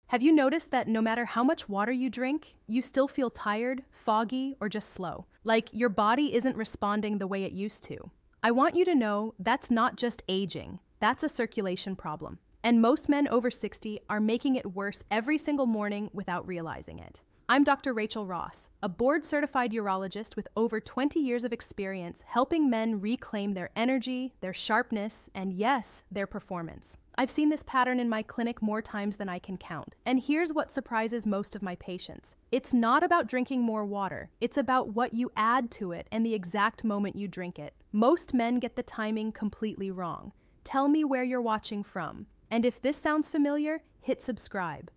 Have you noticed that no matter how much water you drink, you still feel tired, foggy, or just slow? Like your body isn't responding the way it used to. I want you to know that's not just aging, that's a circulation problem. And most men over 60 are making it worse every single morning without realizing it. I'm Dr. Rachel Ross, a board-certified urologist with over 20 years of experience helping men reclaim their energy, their sharpness, and yes, their performance. I've seen this pattern in my clinic more times than I can count, and here's what surprises most of my patients. It's not about drinking more water, it's about what you add to it and the exact moment you drink it. Most men get the timing completely wrong. Tell me where you're watching from, and if this sounds familiar, hit subscribe.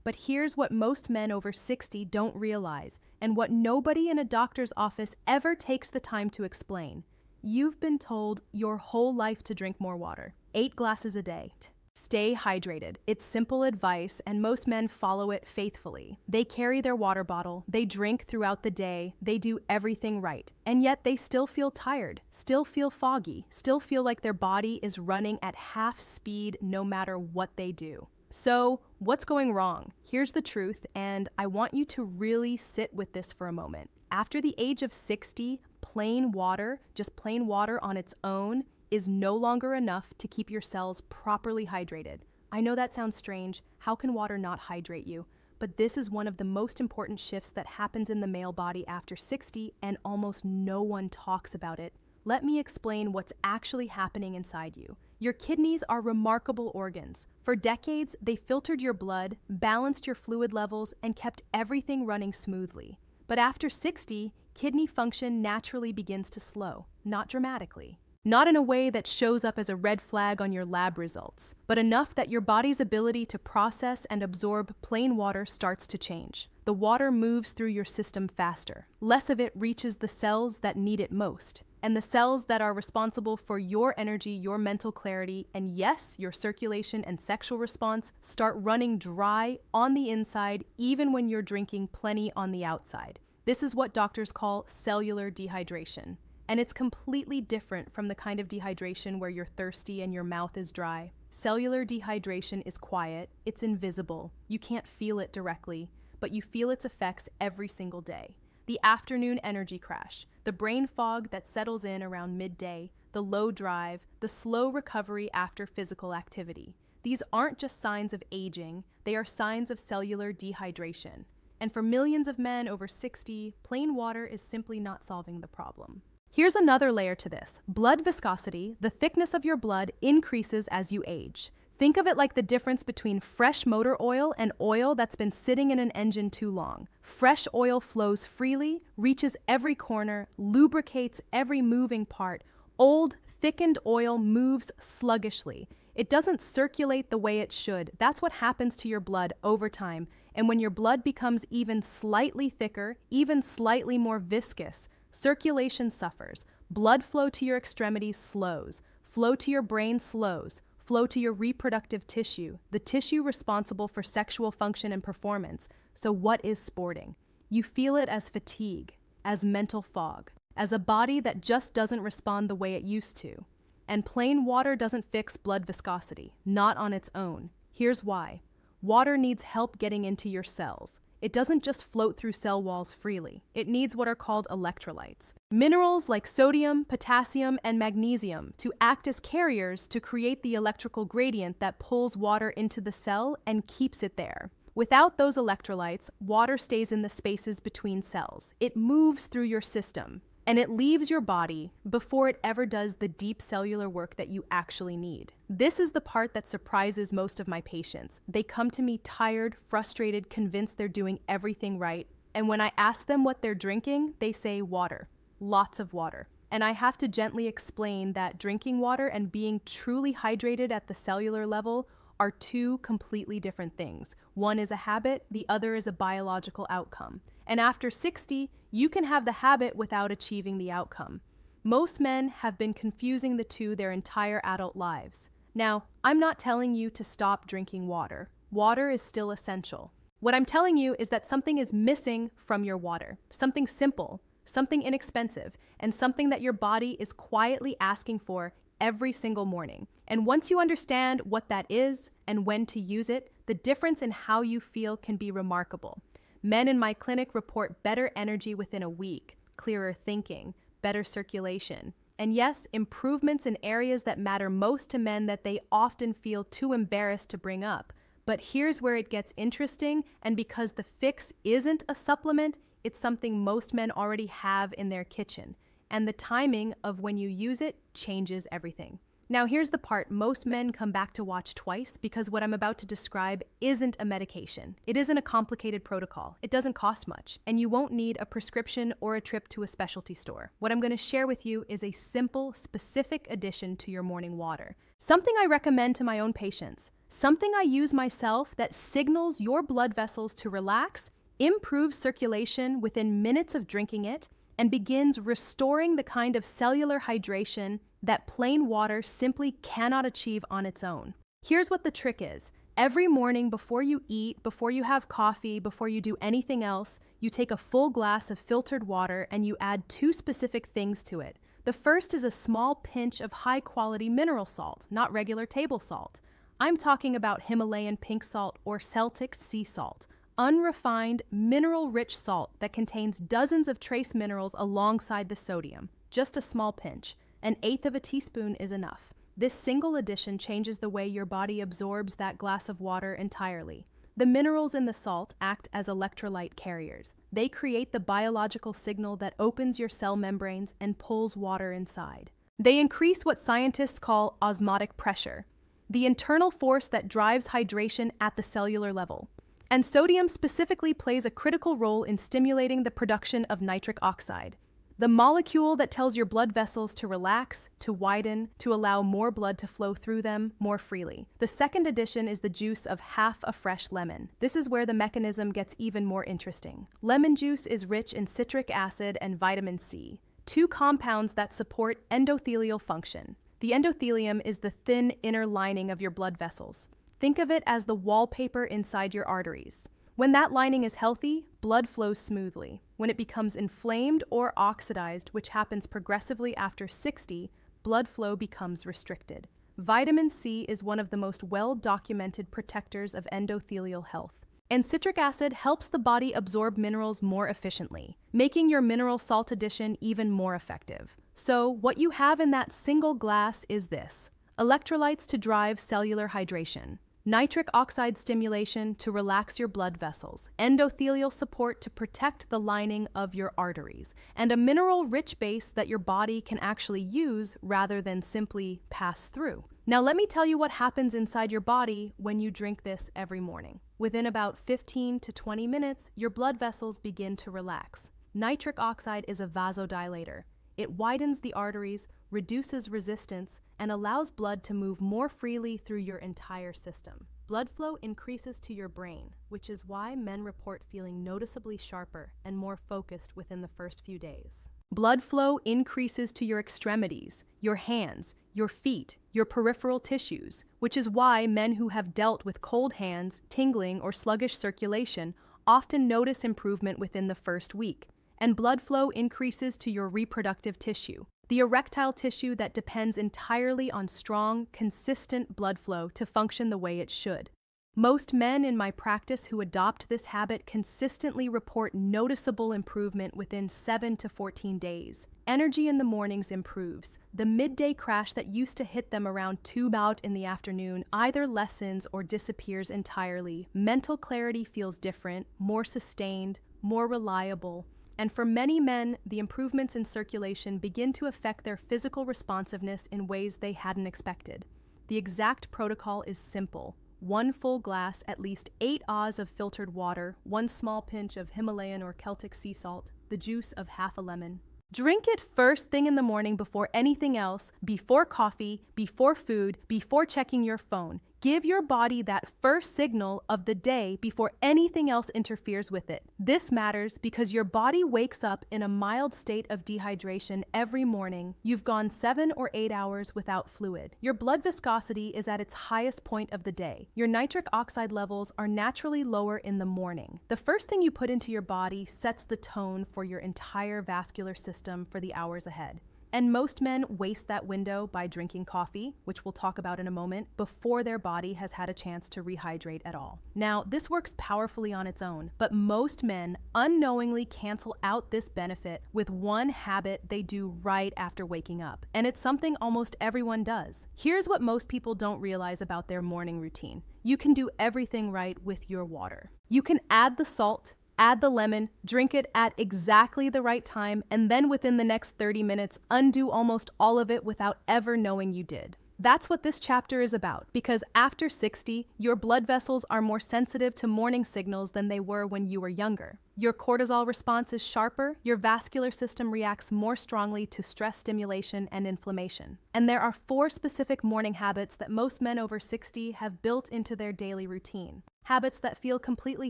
But here's what most men over 60 don't realize, and what nobody in a doctor's office ever takes the time to explain. You've been told your whole life to drink more water, 8 glasses a day. Stay hydrated. It's simple advice, and most men follow it faithfully. They carry their water bottle, they drink throughout the day, they do everything right. And yet they still feel tired, still feel foggy, still feel like their body is running at half speed no matter what they do. So, what's going wrong? Here's the truth, and I want you to really sit with this for a moment. After the age of 60, plain water, just plain water on its own, is no longer enough to keep your cells properly hydrated. I know that sounds strange. How can water not hydrate you? But this is one of the most important shifts that happens in the male body after 60, and almost no one talks about it. Let me explain what's actually happening inside you. Your kidneys are remarkable organs. For decades, they filtered your blood, balanced your fluid levels, and kept everything running smoothly. But after 60, kidney function naturally begins to slow, not dramatically. Not in a way that shows up as a red flag on your lab results, but enough that your body's ability to process and absorb plain water starts to change. The water moves through your system faster. Less of it reaches the cells that need it most. And the cells that are responsible for your energy, your mental clarity, and yes, your circulation and sexual response start running dry on the inside even when you're drinking plenty on the outside. This is what doctors call cellular dehydration. And it's completely different from the kind of dehydration where you're thirsty and your mouth is dry. Cellular dehydration is quiet, it's invisible, you can't feel it directly, but you feel its effects every single day. The afternoon energy crash, the brain fog that settles in around midday, the low drive, the slow recovery after physical activity. These aren't just signs of aging, they are signs of cellular dehydration. And for millions of men over 60, plain water is simply not solving the problem. Here's another layer to this. Blood viscosity, the thickness of your blood, increases as you age. Think of it like the difference between fresh motor oil and oil that's been sitting in an engine too long. Fresh oil flows freely, reaches every corner, lubricates every moving part. Old, thickened oil moves sluggishly. It doesn't circulate the way it should. That's what happens to your blood over time. And when your blood becomes even slightly thicker, even slightly more viscous, circulation suffers. Blood flow to your extremities slows. Flow to your brain slows. Flow to your reproductive tissue, the tissue responsible for sexual function and performance. So what is sporting? You feel it as fatigue, as mental fog, as a body that just doesn't respond the way it used to. And plain water doesn't fix blood viscosity, not on its own. Here's why. Water needs help getting into your cells. It doesn't just float through cell walls freely. It needs what are called electrolytes. Minerals like sodium, potassium, and magnesium to act as carriers to create the electrical gradient that pulls water into the cell and keeps it there. Without those electrolytes, water stays in the spaces between cells. It moves through your system, and it leaves your body before it ever does the deep cellular work that you actually need. This is the part that surprises most of my patients. They come to me tired, frustrated, convinced they're doing everything right. And when I ask them what they're drinking, they say water, lots of water. And I have to gently explain that drinking water and being truly hydrated at the cellular level are two completely different things. One is a habit, the other is a biological outcome. And after 60, you can have the habit without achieving the outcome. Most men have been confusing the two their entire adult lives. Now, I'm not telling you to stop drinking water. Water is still essential. What I'm telling you is that something is missing from your water. Something simple, something inexpensive, and something that your body is quietly asking for every single morning. And once you understand what that is and when to use it, the difference in how you feel can be remarkable. Men in my clinic report better energy within a week, clearer thinking, better circulation, and yes, improvements in areas that matter most to men that they often feel too embarrassed to bring up. But here's where it gets interesting, and because the fix isn't a supplement, it's something most men already have in their kitchen, and the timing of when you use it changes everything. Now here's the part most men come back to watch twice, because what I'm about to describe isn't a medication. It isn't a complicated protocol. It doesn't cost much, and you won't need a prescription or a trip to a specialty store. What I'm going to share with you is a simple, specific addition to your morning water. Something I recommend to my own patients. Something I use myself that signals your blood vessels to relax, improves circulation within minutes of drinking it, and begins restoring the kind of cellular hydration that plain water simply cannot achieve on its own. Here's what the trick is. Every morning before you eat, before you have coffee, before you do anything else, you take a full glass of filtered water and you add 2 specific things to it. The first is a small pinch of high-quality mineral salt, not regular table salt. I'm talking about Himalayan pink salt or Celtic sea salt. Unrefined, mineral-rich salt that contains dozens of trace minerals alongside the sodium. Just a small pinch. 1/8 teaspoon is enough. This single addition changes the way your body absorbs that glass of water entirely. The minerals in the salt act as electrolyte carriers. They create the biological signal that opens your cell membranes and pulls water inside. They increase what scientists call osmotic pressure, the internal force that drives hydration at the cellular level. And sodium specifically plays a critical role in stimulating the production of nitric oxide, the molecule that tells your blood vessels to relax, to widen, to allow more blood to flow through them more freely. The second addition is the juice of half a fresh lemon. This is where the mechanism gets even more interesting. Lemon juice is rich in citric acid and vitamin C, 2 compounds that support endothelial function. The endothelium is the thin inner lining of your blood vessels. Think of it as the wallpaper inside your arteries. When that lining is healthy, blood flows smoothly. When it becomes inflamed or oxidized, which happens progressively after 60, blood flow becomes restricted. Vitamin C is one of the most well-documented protectors of endothelial health. And citric acid helps the body absorb minerals more efficiently, making your mineral salt addition even more effective. So, what you have in that single glass is this: electrolytes to drive cellular hydration, nitric oxide stimulation to relax your blood vessels, endothelial support to protect the lining of your arteries, and a mineral-rich base that your body can actually use rather than simply pass through. Now let me tell you what happens inside your body when you drink this every morning. Within about 15 to 20 minutes, your blood vessels begin to relax. Nitric oxide is a vasodilator. It widens the arteries, reduces resistance, and allows blood to move more freely through your entire system. Blood flow increases to your brain, which is why men report feeling noticeably sharper and more focused within the first few days. Blood flow increases to your extremities, your hands, your feet, your peripheral tissues, which is why men who have dealt with cold hands, tingling, or sluggish circulation often notice improvement within the first week. And blood flow increases to your reproductive tissue, the erectile tissue that depends entirely on strong, consistent blood flow to function the way it should. Most men in my practice who adopt this habit consistently report noticeable improvement within 7 to 14 days. Energy in the mornings improves. The midday crash that used to hit them around 2 in the afternoon either lessens or disappears entirely. Mental clarity feels different, more sustained, more reliable. And for many men, the improvements in circulation begin to affect their physical responsiveness in ways they hadn't expected. The exact protocol is simple. 1 full glass, at least 8 Oz of filtered water, 1 small pinch of Himalayan or Celtic sea salt, the juice of half a lemon. Drink it first thing in the morning before anything else, before coffee, before food, before checking your phone. Give your body that first signal of the day before anything else interferes with it. This matters because your body wakes up in a mild state of dehydration every morning. You've gone 7 or 8 hours without fluid. Your blood viscosity is at its highest point of the day. Your nitric oxide levels are naturally lower in the morning. The first thing you put into your body sets the tone for your entire vascular system for the hours ahead. And most men waste that window by drinking coffee, which we'll talk about in a moment, before their body has had a chance to rehydrate at all. Now, this works powerfully on its own, but most men unknowingly cancel out this benefit with one habit they do right after waking up. And it's something almost everyone does. Here's what most people don't realize about their morning routine. You can do everything right with your water. You can add the salt, add the lemon, drink it at exactly the right time, and then within the next 30 minutes, undo almost all of it without ever knowing you did. That's what this chapter is about, because after 60, your blood vessels are more sensitive to morning signals than they were when you were younger. Your cortisol response is sharper, your vascular system reacts more strongly to stress stimulation and inflammation. And there are 4 specific morning habits that most men over 60 have built into their daily routine. Habits that feel completely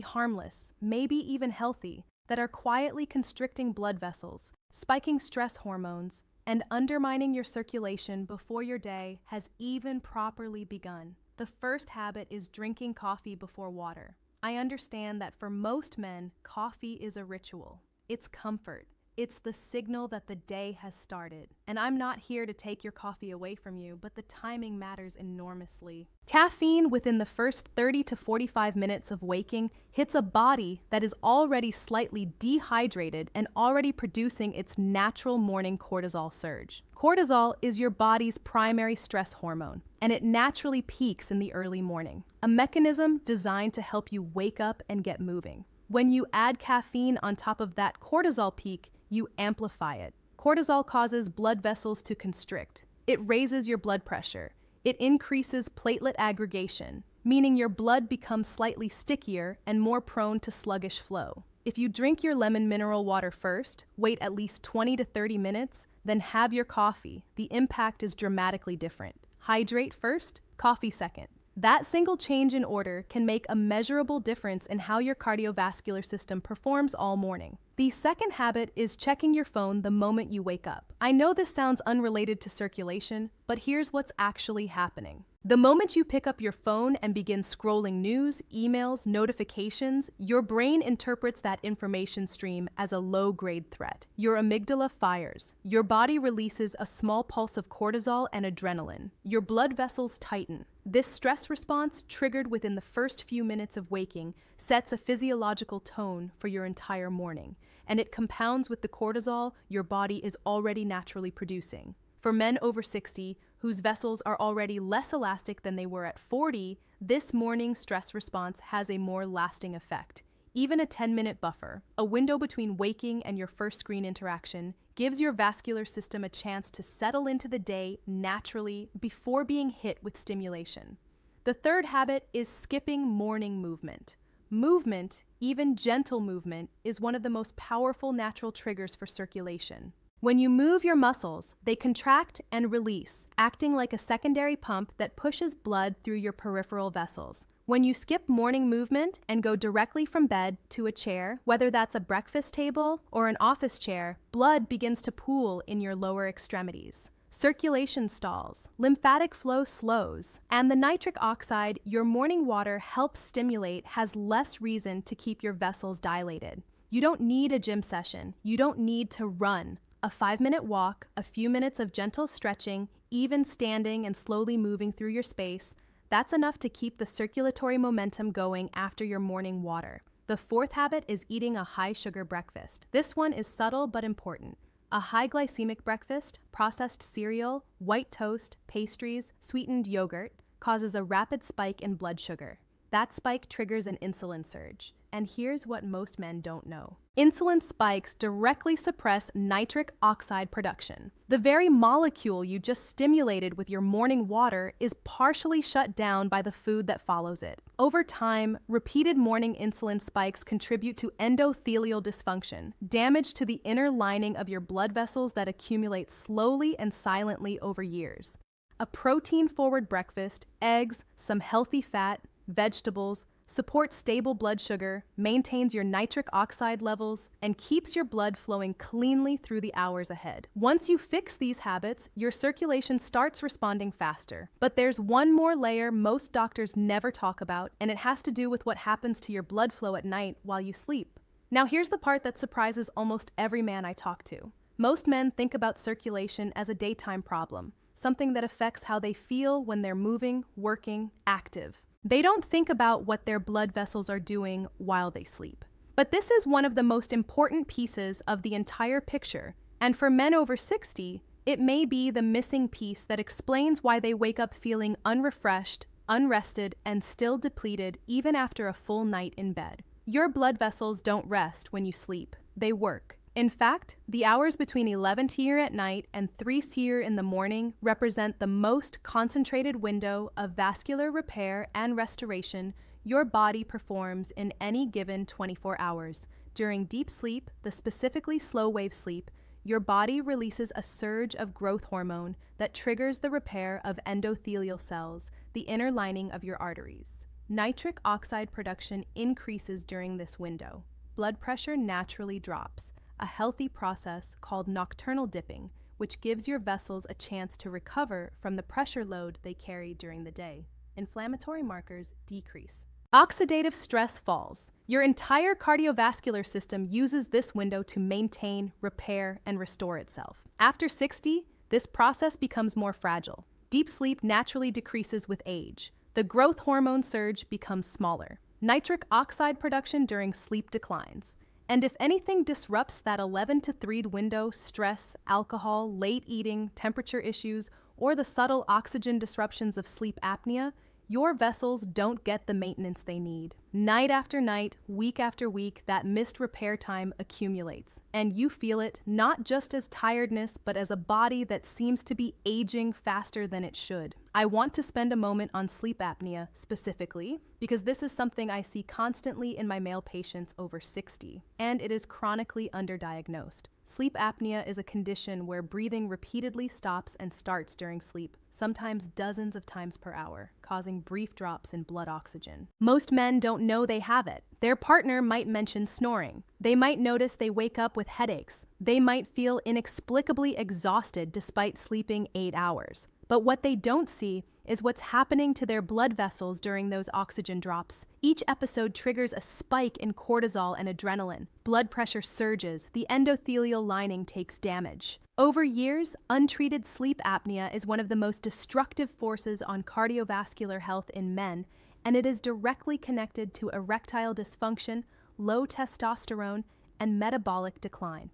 harmless, maybe even healthy, that are quietly constricting blood vessels, spiking stress hormones, and undermining your circulation before your day has even properly begun. The first habit is drinking coffee before water. I understand that for most men, coffee is a ritual. It's comfort. It's the signal that the day has started. And I'm not here to take your coffee away from you, but the timing matters enormously. Caffeine within the first 30 to 45 minutes of waking hits a body that is already slightly dehydrated and already producing its natural morning cortisol surge. Cortisol is your body's primary stress hormone, and it naturally peaks in the early morning, a mechanism designed to help you wake up and get moving. When you add caffeine on top of that cortisol peak, you amplify it. Cortisol causes blood vessels to constrict. It raises your blood pressure. It increases platelet aggregation, meaning your blood becomes slightly stickier and more prone to sluggish flow. If you drink your lemon mineral water first, wait at least 20 to 30 minutes, then have your coffee, the impact is dramatically different. Hydrate first, coffee second. That single change in order can make a measurable difference in how your cardiovascular system performs all morning. The second habit is checking your phone the moment you wake up. I know this sounds unrelated to circulation, but here's what's actually happening. The moment you pick up your phone and begin scrolling news, emails, notifications, your brain interprets that information stream as a low-grade threat. Your amygdala fires. Your body releases a small pulse of cortisol and adrenaline. Your blood vessels tighten. This stress response, triggered within the first few minutes of waking, sets a physiological tone for your entire morning, and it compounds with the cortisol your body is already naturally producing. For men over 60, whose vessels are already less elastic than they were at 40, this morning stress response has a more lasting effect. Even a 10-minute buffer, a window between waking and your first screen interaction, gives your vascular system a chance to settle into the day naturally before being hit with stimulation. The third habit is skipping morning movement. Movement, even gentle movement, is one of the most powerful natural triggers for circulation. When you move your muscles, they contract and release, acting like a secondary pump that pushes blood through your peripheral vessels. When you skip morning movement and go directly from bed to a chair, whether that's a breakfast table or an office chair, blood begins to pool in your lower extremities. Circulation stalls, lymphatic flow slows, and the nitric oxide your morning water helps stimulate has less reason to keep your vessels dilated. You don't need a gym session. You don't need to run. A 5-minute walk, a few minutes of gentle stretching, even standing and slowly moving through your space, that's enough to keep the circulatory momentum going after your morning water. The fourth habit is eating a high-sugar breakfast. This one is subtle but important. A high glycemic breakfast, processed cereal, white toast, pastries, sweetened yogurt, causes a rapid spike in blood sugar. That spike triggers an insulin surge. And here's what most men don't know. Insulin spikes directly suppress nitric oxide production. The very molecule you just stimulated with your morning water is partially shut down by the food that follows it. Over time, repeated morning insulin spikes contribute to endothelial dysfunction, damage to the inner lining of your blood vessels that accumulate slowly and silently over years. A protein-forward breakfast, eggs, some healthy fat, vegetables, supports stable blood sugar, maintains your nitric oxide levels, and keeps your blood flowing cleanly through the hours ahead. Once you fix these habits, your circulation starts responding faster. But there's one more layer most doctors never talk about, and it has to do with what happens to your blood flow at night while you sleep. Now here's the part that surprises almost every man I talk to. Most men think about circulation as a daytime problem, something that affects how they feel when they're moving, working, active. They don't think about what their blood vessels are doing while they sleep. But this is one of the most important pieces of the entire picture, and for men over 60, it may be the missing piece that explains why they wake up feeling unrefreshed, unrested, and still depleted even after a full night in bed. Your blood vessels don't rest when you sleep, they work. In fact, the hours between 11 cr at night and 3 cr in the morning represent the most concentrated window of vascular repair and restoration your body performs in any given 24 hours. During deep sleep, the specifically slow wave sleep, your body releases a surge of growth hormone that triggers the repair of endothelial cells, the inner lining of your arteries. Nitric oxide production increases during this window. Blood pressure naturally drops, a healthy process called nocturnal dipping, which gives your vessels a chance to recover from the pressure load they carry during the day. Inflammatory markers decrease. Oxidative stress falls. Your entire cardiovascular system uses this window to maintain, repair, and restore itself. After 60, this process becomes more fragile. Deep sleep naturally decreases with age. The growth hormone surge becomes smaller. Nitric oxide production during sleep declines. And if anything disrupts that 11 to 3 window, stress, alcohol, late eating, temperature issues, or the subtle oxygen disruptions of sleep apnea, your vessels don't get the maintenance they need. Night after night, week after week, that missed repair time accumulates, and you feel it not just as tiredness, but as a body that seems to be aging faster than it should. I want to spend a moment on sleep apnea specifically, because this is something I see constantly in my male patients over 60, and it is chronically underdiagnosed. Sleep apnea is a condition where breathing repeatedly stops and starts during sleep, sometimes dozens of times per hour, causing brief drops in blood oxygen. Most men don't know they have it. Their partner might mention snoring. They might notice they wake up with headaches. They might feel inexplicably exhausted despite sleeping 8 hours. But what they don't see is what's happening to their blood vessels during those oxygen drops. Each episode triggers a spike in cortisol and adrenaline. Blood pressure surges, the endothelial lining takes damage. Over years, untreated sleep apnea is one of the most destructive forces on cardiovascular health in men, and it is directly connected to erectile dysfunction, low testosterone, and metabolic decline.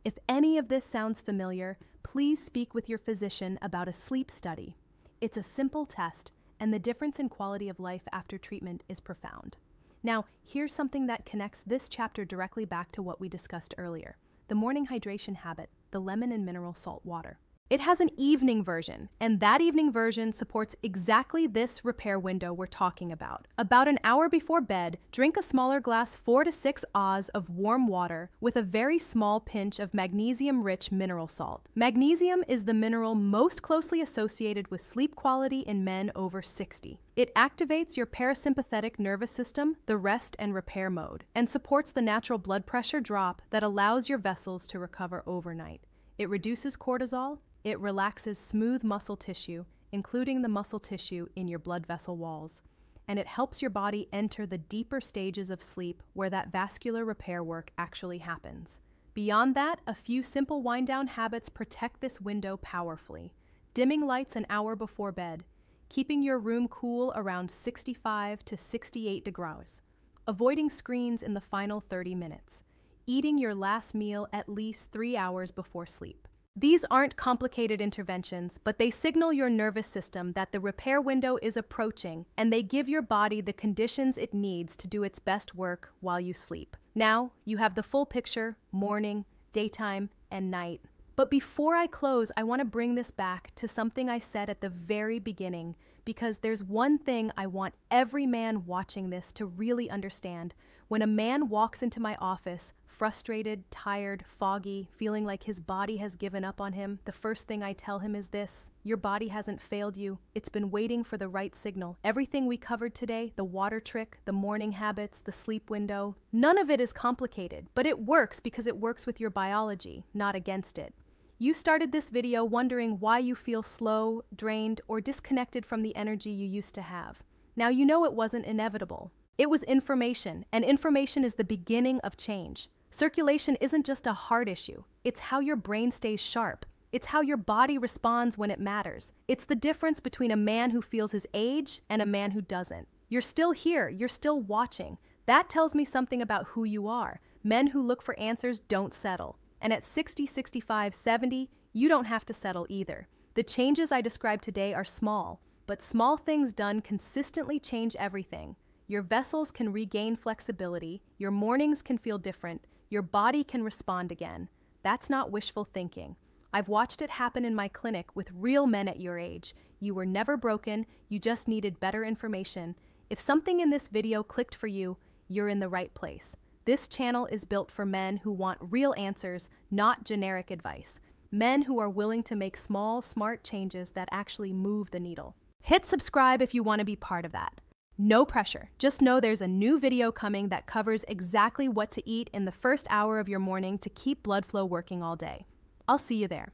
If any of this sounds familiar, please speak with your physician about a sleep study. It's a simple test, and the difference in quality of life after treatment is profound. Now, here's something that connects this chapter directly back to what we discussed earlier: the morning hydration habit, the lemon and mineral salt water. It has an evening version, and that evening version supports exactly this repair window we're talking about. About an hour before bed, drink a smaller glass 4 to 6 oz of warm water with a very small pinch of magnesium-rich mineral salt. Magnesium is the mineral most closely associated with sleep quality in men over 60. It activates your parasympathetic nervous system, the rest and repair mode, and supports the natural blood pressure drop that allows your vessels to recover overnight. It reduces cortisol. It relaxes smooth muscle tissue, including the muscle tissue in your blood vessel walls, and it helps your body enter the deeper stages of sleep where that vascular repair work actually happens. Beyond that, a few simple wind-down habits protect this window powerfully. Dimming lights an hour before bed, keeping your room cool around 65 to 68 degrees, avoiding screens in the final 30 minutes, eating your last meal at least 3 hours before sleep. These aren't complicated interventions, but they signal your nervous system that the repair window is approaching, and they give your body the conditions it needs to do its best work while you sleep. Now, you have the full picture: morning, daytime, and night. But before I close, I want to bring this back to something I said at the very beginning, because there's one thing I want every man watching this to really understand. When a man walks into my office, frustrated, tired, foggy, feeling like his body has given up on him, the first thing I tell him is this: your body hasn't failed you. It's been waiting for the right signal. Everything we covered today, the water trick, the morning habits, the sleep window, none of it is complicated, but it works because it works with your biology, not against it. You started this video wondering why you feel slow, drained, or disconnected from the energy you used to have. Now you know it wasn't inevitable. It was information, and information is the beginning of change. Circulation isn't just a heart issue, it's how your brain stays sharp. It's how your body responds when it matters. It's the difference between a man who feels his age and a man who doesn't. You're still here, you're still watching. That tells me something about who you are. Men who look for answers don't settle. And at 60, 65, 70, you don't have to settle either. The changes I described today are small, but small things done consistently change everything. Your vessels can regain flexibility, your mornings can feel different, your body can respond again. That's not wishful thinking. I've watched it happen in my clinic with real men at your age. You were never broken, you just needed better information. If something in this video clicked for you, you're in the right place. This channel is built for men who want real answers, not generic advice. Men who are willing to make small, smart changes that actually move the needle. Hit subscribe if you want to be part of that. No pressure. Just know there's a new video coming that covers exactly what to eat in the first hour of your morning to keep blood flow working all day. I'll see you there.